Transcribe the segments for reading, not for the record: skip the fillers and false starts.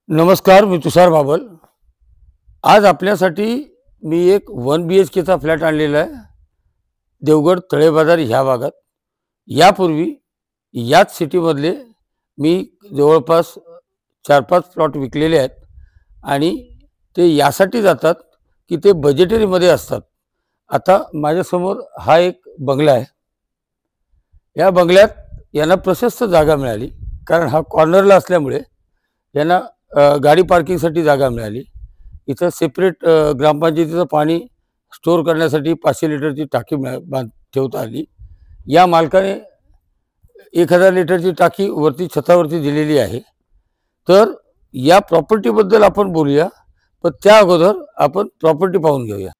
नमस्कार, मी तुषार बाबल। आज आपल्यासाठी मी एक 1 BHKचा फ्लॅट आणलेला आहे देवगड तळे बाजार ह्या भागात। यापूर्वी याच सिटीमधले मी जवळपास 4-5 प्लॉट विकलेले आहेत आणि ते यासाठी जातात की ते बजेटरीमध्ये असतात। आता माझ्यासमोर हा एक बंगला आहे। या बंगल्यात यांना प्रशस्त जागा मिळाली, कारण हा कॉर्नरला असल्यामुळे यांना गाडी पार्किंगसाठी जागा मिळाली। इथं सेपरेट ग्रामपंचायतीचं पाणी स्टोअर करण्यासाठी 500 लिटरची टाकी ठेवता आली। या मालकाने 1000 लिटरची टाकी वरती छतावरती दिलेली आहे। तर या प्रॉपर्टीबद्दल आपण बोलूया, पण त्या अगोदर आपण प्रॉपर्टी पाहून घेऊया।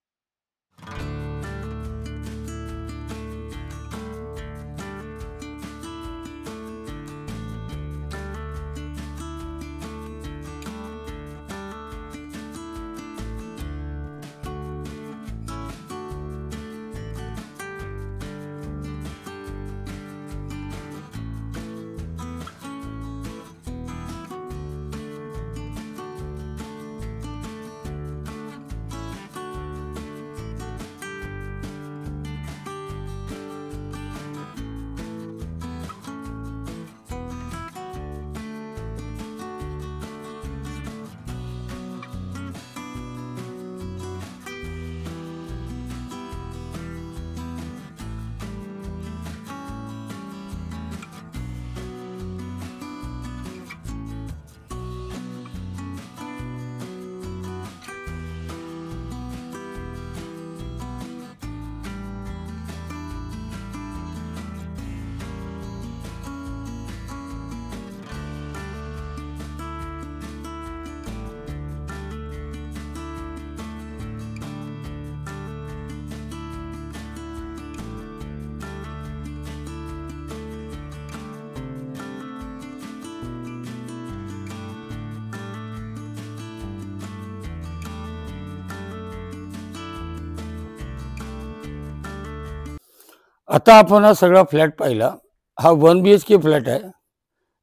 आता आपण हा सगळा फ्लॅट पाहिला। हा 1 BHK फ्लॅट आहे।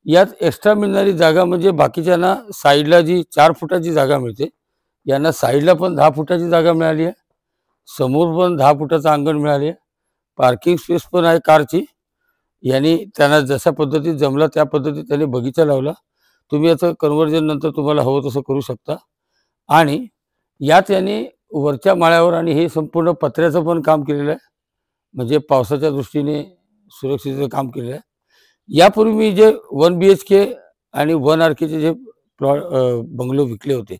यात एक्स्ट्रा मिळणारी जागा म्हणजे बाकीच्यांना साईडला जी 4 फुटाची जागा मिळते, यांना साईडला पण 10 फुटाची जागा मिळाली आहे। समोर पण 10 फुटाचं अंगण मिळाले आहे। पार्किंग स्पेस पण आहे कारची। यांनी त्यांना जशा पद्धतीत जमला त्या पद्धतीत त्यांनी बगीचा लावला। तुम्ही याचं कन्व्हर्जन नंतर तुम्हाला हवं तसं करू शकता। आणि यात यांनी वरच्या माळ्यावर आणि हे संपूर्ण पत्र्याचं पण काम केलेलं आहे, म्हणजे पावसाच्या दृष्टीने सुरक्षेचं काम केलेलं आहे। यापूर्वी मी जे 1 BHK आणि 1 RKचे जे बंगलो विकले होते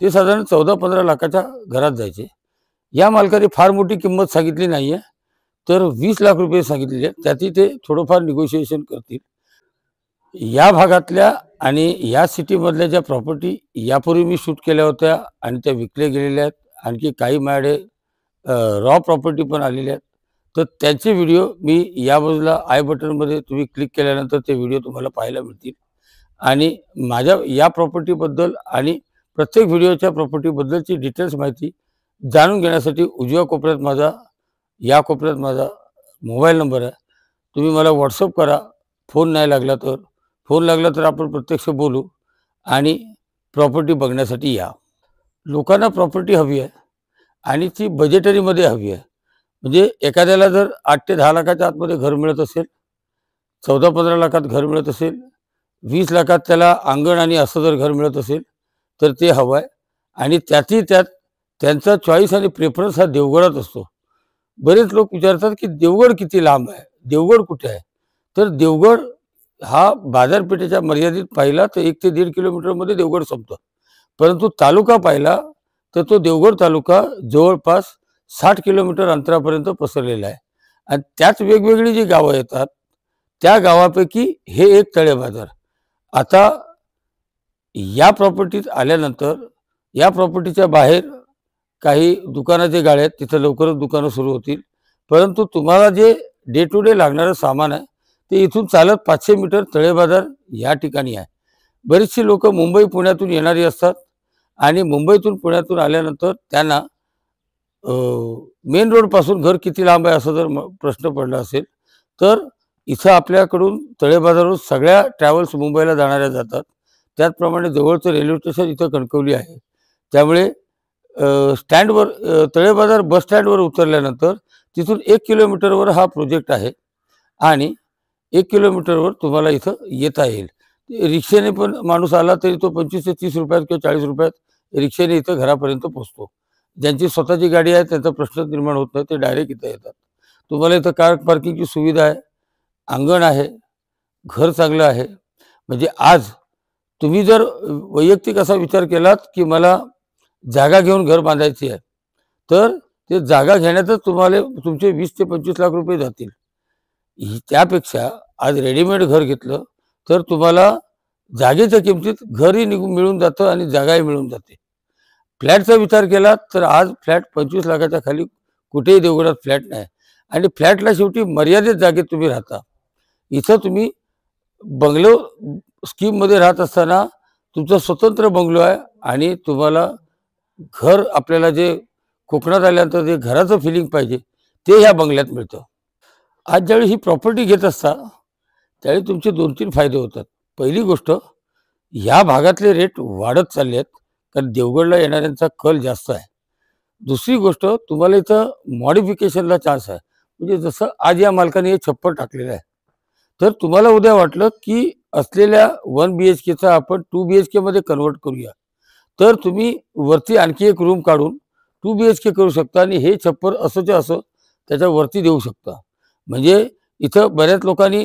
ते साधारण 14-15 लाखाच्या घरात जायचे। या मालकाने फार मोठी किंमत सांगितली नाही आहे, तर 20 लाख रुपये सांगितलेले आहेत। त्यातही ते थोडंफार निगोशिएशन करतील। या भागातल्या आणि या सिटीमधल्या ज्या प्रॉपर्टी यापूर्वी मी शूट केल्या होत्या आणि त्या विकल्या गेलेल्या आहेत, आणखी काही माझ्याकडे रॉ प्रॉपर्टी पण आलेल्या आहेत, तर त्याचे व्हिडिओ मी या बाजूला आय बटनमध्ये तुम्ही क्लिक केल्यानंतर ते व्हिडिओ तुम्हाला पाहायला मिळतील। आणि माझ्या या प्रॉपर्टीबद्दल आणि प्रत्येक व्हिडिओच्या प्रॉपर्टीबद्दलची डिटेल्स माहिती जाणून घेण्यासाठी उजव्या कोपऱ्यात माझा या कोपऱ्यात माझा मोबाईल नंबर आहे। तुम्ही मला व्हॉट्सअप करा। फोन नाही लागला तर, फोन लागला तर आपण प्रत्यक्ष बोलू आणि प्रॉपर्टी बघण्यासाठी या। लोकांना प्रॉपर्टी हवी आहे आणि ती बजेटरीमध्ये हवी आहे। म्हणजे एखाद्याला जर 8 ते 10 लाखाच्या आतमध्ये घर मिळत असेल, 14-15 लाखात घर मिळत असेल, 20 लाखात त्याला अंगण आणि असं जर घर मिळत असेल तर ते हवं आहे। आणि त्यातही त्यात त्यांचा चॉईस आणि प्रेफरन्स हा देवगडात असतो। बरेच लोक विचारतात की देवगड किती लांब आहे, देवगड कुठे आहे? तर देवगड हा बाजारपेठेच्या मर्यादित पाहिला तर 1 ते 1.5 किलोमीटरमध्ये देवगड संपतो। परंतु तालुका पाहिला तर तो देवगड तालुका जवळपास 60 किलोमीटर अंतरापर्यंत पसरलेला आहे। आणि त्यात वेगवेगळी जी गावं येतात त्या गावापैकी हे एक तळे बाजार। आता या प्रॉपर्टीत आल्यानंतर या प्रॉपर्टीच्या बाहेर काही दुकानाचे गाळे आहेत, तिथं लवकरच दुकानं सुरू होतील। परंतु तुम्हाला जे डे टू डे लागणारं सामान आहे ते इथून चालत 500 मीटर तळे बाजार या ठिकाणी आहे। बरीचशी लोक मुंबई पुण्यातून येणारी असतात आणि मुंबईतून पुण्यातून आल्यानंतर त्यांना मेन रोडपासून घर किती लांब आहे असं जर प्रश्न पडला असेल तर इथं आपल्याकडून तळे बाजारवरून सगळ्या ट्रॅव्हल्स मुंबईला जाणाऱ्या जातात। त्याचप्रमाणे जवळचं रेल्वे स्टेशन इथं कणकवली आहे. त्यामुळे स्टँडवर तळेबाजार बस स्टँडवर उतरल्यानंतर तिथून 1 किलोमीटरवर हा प्रोजेक्ट आहे आणि 1 किलोमीटरवर तुम्हाला इथं येता येईल. रिक्षेने पण माणूस आला तरी तो 25 ते 30 रुपयात किंवा 40 रुपयात रिक्षेने इथं घरापर्यंत पोहोचतो. ज्यांची स्वतःची गाडी आहे त्यांचा प्रश्न निर्माण होत नाही, ते डायरेक्ट इथं येतात. तुम्हाला इथं कार पार्किंगची सुविधा आहे, अंगण आहे, घर चांगलं आहे. म्हणजे आज तुम्ही जर वैयक्तिक असा विचार केलात, की मला जागा घेऊन घर बांधायची आहे, तर ते जागा घेण्यातच तुम्हाला तुमचे 20 ते 25 लाख रुपये जातील. त्यापेक्षा आज रेडीमेड घर घेतलं तर तुम्हाला जागेच्या किमतीत घरही मिळून जातं आणि जागाही मिळून जाते. फ्लॅटचा विचार केला तर आज फ्लॅट 25 लाखाच्या खाली कुठेही देवगडात फ्लॅट नाही आणि फ्लॅटला शेवटी मर्यादित जागेत तुम्ही राहता. इथं तुम्ही बंगलो स्कीममध्ये राहत असताना तुमचा स्वतंत्र बंगलो आहे आणि तुम्हाला घर आपल्याला जे कोकणात आल्यानंतर जे घराचं फिलिंग पाहिजे ते ह्या बंगल्यात मिळतं. आज ज्यावेळी ही प्रॉपर्टी घेत असता त्यावेळी तुमचे 2-3 फायदे होतात. पहिली गोष्ट, ह्या भागातले रेट वाढत चालले आहेत कारण देवगडला येणाऱ्यांचा कल जास्त आहे. दुसरी गोष्ट, तुम्हाला इथं मॉडिफिकेशनला चान्स आहे. म्हणजे जसं आज या मालकाने हे छप्पर टाकलेलं आहे, तर तुम्हाला उद्या वाटलं की असलेल्या 1 BHKचा आपण 2 BHKमध्ये कन्व्हर्ट करूया, तर तुम्ही वरती आणखी एक रूम काढून 2 BHK करू शकता आणि हे छप्पर असंच्या असं त्याच्या वरती देऊ शकता. म्हणजे इथं बऱ्याच लोकांनी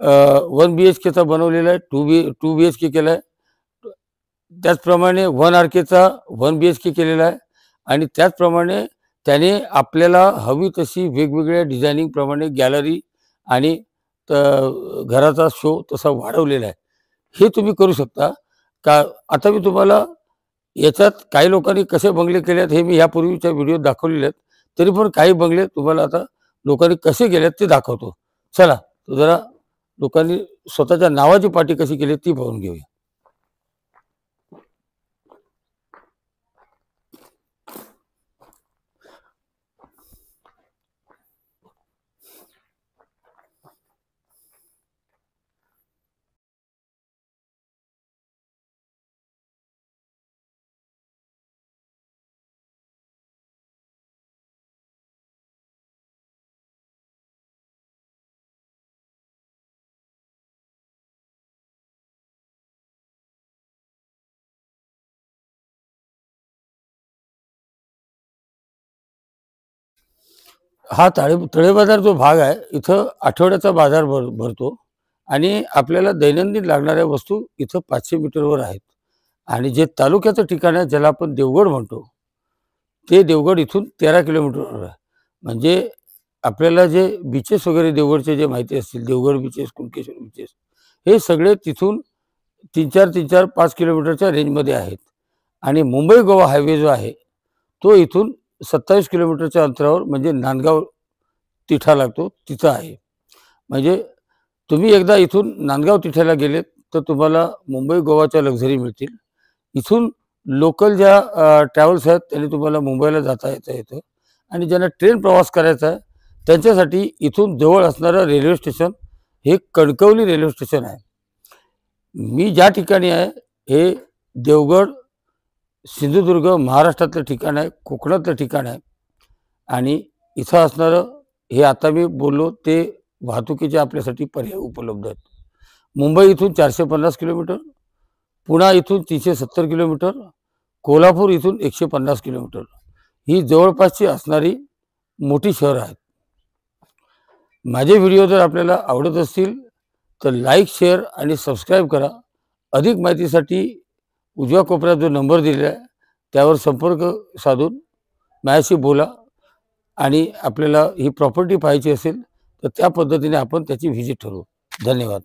1 BHKचा बनवलेला आहे, 2 BHK केला आहे. त्याचप्रमाणे 1 RKचा 1 BHK केलेला आहे आणि त्याचप्रमाणे त्याने आपल्याला हवी तशी वेगवेगळ्या डिझायनिंगप्रमाणे गॅलरी आणि घराचा शो तसा वाढवलेला आहे. हे तुम्ही करू शकता का? आता मी तुम्हाला याच्यात काही लोकांनी कसे बंगले केले आहेत हे मी यापूर्वीच्या व्हिडिओत दाखवलेले आहेत. तरी पण काही बंगले तुम्हाला आता लोकांनी कसे केले आहेत ते दाखवतो. चला, तर जरा लोकांनी स्वतःच्या नावाची पाटी कशी केली ती पाहून घेऊया. हा तळेबाजार जो भाग आहे इथं आठवड्याचा बाजार भरतो आणि आपल्याला दैनंदिन लागणाऱ्या वस्तू इथं 500 मीटरवर आहेत. आणि जे तालुक्याचं ठिकाण आहे ज्याला आपण देवगड म्हणतो, ते देवगड इथून 13 किलोमीटरवर आहे. म्हणजे आपल्याला जे बीचेस वगैरे देवगडचे जे माहिती असतील, देवगड बीचेस, कुणकेश्वर बीचेस, हे सगळे तिथून 3-4, 5 किलोमीटरच्या रेंजमध्ये आहेत. आणि मुंबई गोवा हायवे जो आहे तो इथून 27 किलोमीटरच्या अंतरावर म्हणजे नांदगाव तिठा लागतो तिथं आहे. म्हणजे तुम्ही एकदा इथून नांदगाव तिठ्याला गेलेत तर तुम्हाला मुंबई गोवाच्या लक्झरी मिळतील. इथून लोकल ज्या ट्रॅव्हल्स आहेत त्यांनी तुम्हाला मुंबईला जाता येतं आणि ज्यांना ट्रेन प्रवास करायचा आहे त्यांच्यासाठी इथून जवळ असणारं रेल्वे स्टेशन हे कणकवली रेल्वे स्टेशन आहे. मी ज्या ठिकाणी आहे हे देवगड, सिंधुदुर्ग महाराष्ट्रातलं ठिकाण आहे, कोकणातलं ठिकाण आहे. आणि इथं असणारं हे आता मी बोललो ते वाहतुकीचे आपल्यासाठी पर्याय उपलब्ध आहेत. मुंबई इथून 450 किलोमीटर, पुणा इथून 370 किलोमीटर, कोल्हापूर इथून 150 किलोमीटर ही जवळपासची असणारी मोठी शहरं आहेत. माझे व्हिडिओ जर आपल्याला आवडत असतील तर लाईक, शेअर आणि सबस्क्राईब करा. अधिक माहितीसाठी उजव्या कोपऱ्यात जो नंबर दिलेला आहे त्यावर संपर्क साधून माझ्याशी बोला आणि आपल्याला ही प्रॉपर्टी पाहायची असेल तर त्या पद्धतीने आपण त्याची व्हिजिट ठरवू. धन्यवाद.